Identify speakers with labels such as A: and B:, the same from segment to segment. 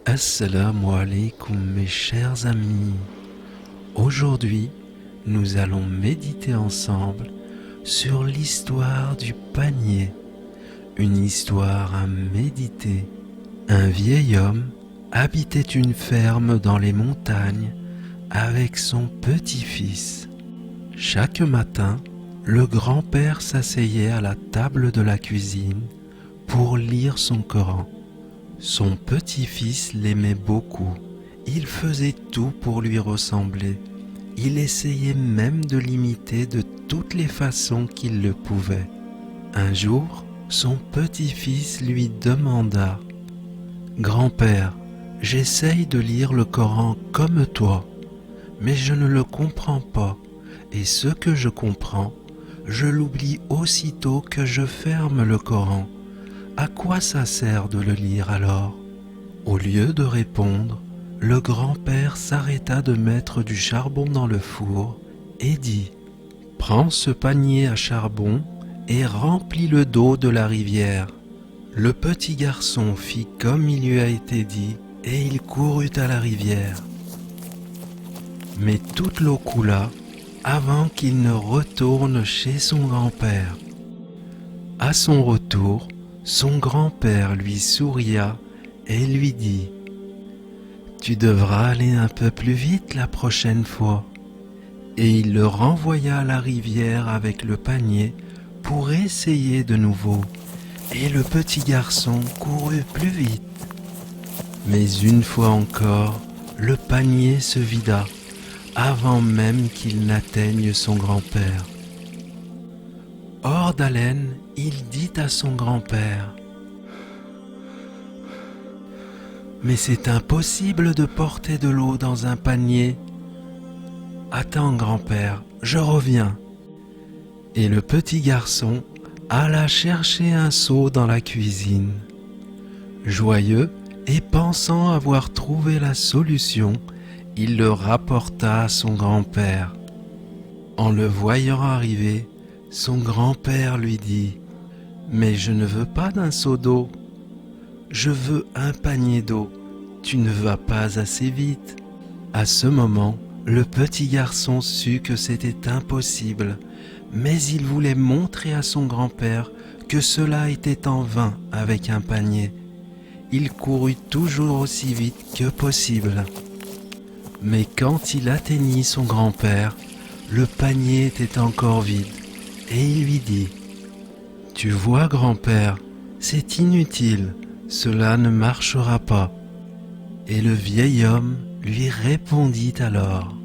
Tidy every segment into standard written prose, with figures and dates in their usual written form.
A: Assalamu alaikum mes chers amis. Aujourd'hui, nous allons méditer ensemble sur l'histoire du panier. Une histoire à méditer. Un vieil homme habitait une ferme dans les montagnes avec son petit-fils. Chaque matin, le grand-père s'asseyait à la table de la cuisine pour lire son Coran. Son petit-fils l'aimait beaucoup. Il faisait tout pour lui ressembler. Il essayait même de l'imiter de toutes les façons qu'il le pouvait. Un jour, son petit-fils lui demanda « Grand-père, j'essaye de lire le Coran comme toi, mais je ne le comprends pas, et ce que je comprends, je l'oublie aussitôt que je ferme le Coran. À quoi ça sert de le lire alors ?» Au lieu de répondre, le grand-père s'arrêta de mettre du charbon dans le four et dit « Prends ce panier à charbon et remplis-le d'eau de la rivière. » Le petit garçon fit comme il lui a été dit et il courut à la rivière. Mais toute l'eau coula avant qu'il ne retourne chez son grand-père. À son retour, son grand-père lui souria et lui dit « Tu devras aller un peu plus vite la prochaine fois. » Et il le renvoya à la rivière avec le panier pour essayer de nouveau. Et le petit garçon courut plus vite. Mais une fois encore, le panier se vida avant même qu'il n'atteigne son grand-père. Hors d'haleine, il dit à son grand-père « Mais c'est impossible de porter de l'eau dans un panier. Attends, grand-père, je reviens. » Et le petit garçon alla chercher un seau dans la cuisine. Joyeux et pensant avoir trouvé la solution, il le rapporta à son grand-père. En le voyant arriver, son grand-père lui dit « Mais je ne veux pas d'un seau d'eau. Je veux un panier d'eau. Tu ne vas pas assez vite. » À ce moment, le petit garçon sut que c'était impossible, mais il voulait montrer à son grand-père que cela était en vain avec un panier. Il courut toujours aussi vite que possible. Mais quand il atteignit son grand-père, le panier était encore vide. Et il lui dit « Tu vois, grand-père, c'est inutile, cela ne marchera pas. » Et le vieil homme lui répondit alors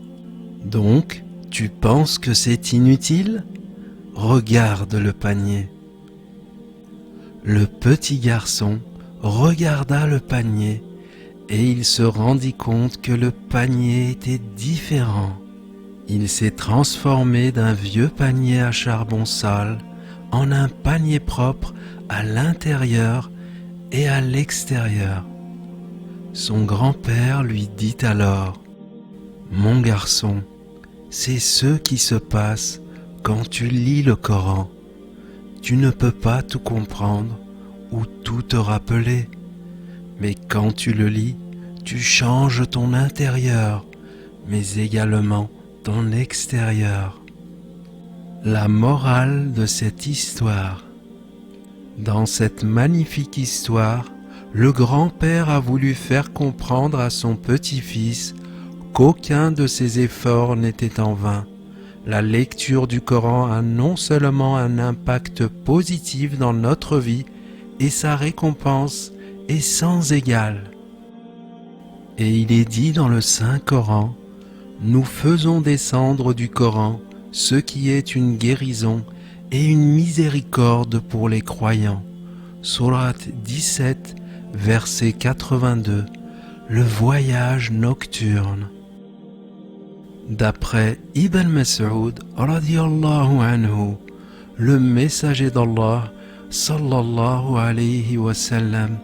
A: « Donc, tu penses que c'est inutile ? Regarde le panier. » Le petit garçon regarda le panier et il se rendit compte que le panier était différent. Il s'est transformé d'un vieux panier à charbon sale en un panier propre à l'intérieur et à l'extérieur. Son grand-père lui dit alors « Mon garçon, c'est ce qui se passe quand tu lis le Coran. Tu ne peux pas tout comprendre ou tout te rappeler, mais quand tu le lis, tu changes ton intérieur, mais également ton extérieur. » La morale de cette histoire. Dans cette magnifique histoire, le grand-père a voulu faire comprendre à son petit-fils qu'aucun de ses efforts n'était en vain. La lecture du Coran a non seulement un impact positif dans notre vie, et sa récompense est sans égale. Et il est dit dans le Saint-Coran « Nous faisons descendre du Coran ce qui est une guérison et une miséricorde pour les croyants. » Sourate 17, verset 82. Le voyage nocturne. D'après Ibn Mas'ud radiyallahu anhu, le messager d'Allah sallallahu alayhi wa sallam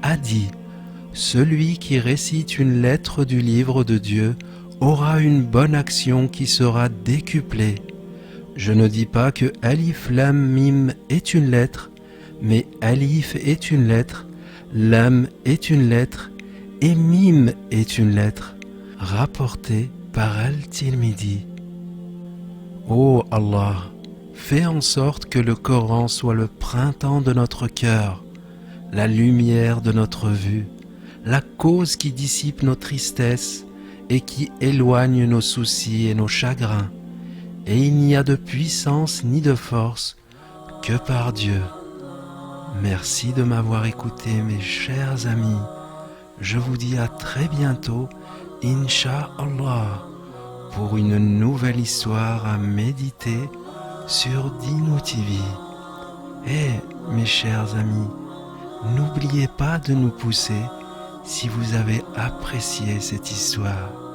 A: a dit « Celui qui récite une lettre du livre de Dieu aura une bonne action qui sera décuplée. » Je ne dis pas que Alif Lam Mim est une lettre, mais Alif est une lettre, Lam est une lettre et Mim est une lettre rapportée par Al-Tirmidhi. Ô Allah, fais en sorte que le Coran soit le printemps de notre cœur, la lumière de notre vue, la cause qui dissipe nos tristesses et qui éloigne nos soucis et nos chagrins. Et il n'y a de puissance ni de force que par Dieu. Merci de m'avoir écouté, mes chers amis. Je vous dis à très bientôt, Inch'Allah, pour une nouvelle histoire à méditer sur Dino TV. Et mes chers amis, n'oubliez pas de nous pousser si vous avez apprécié cette histoire.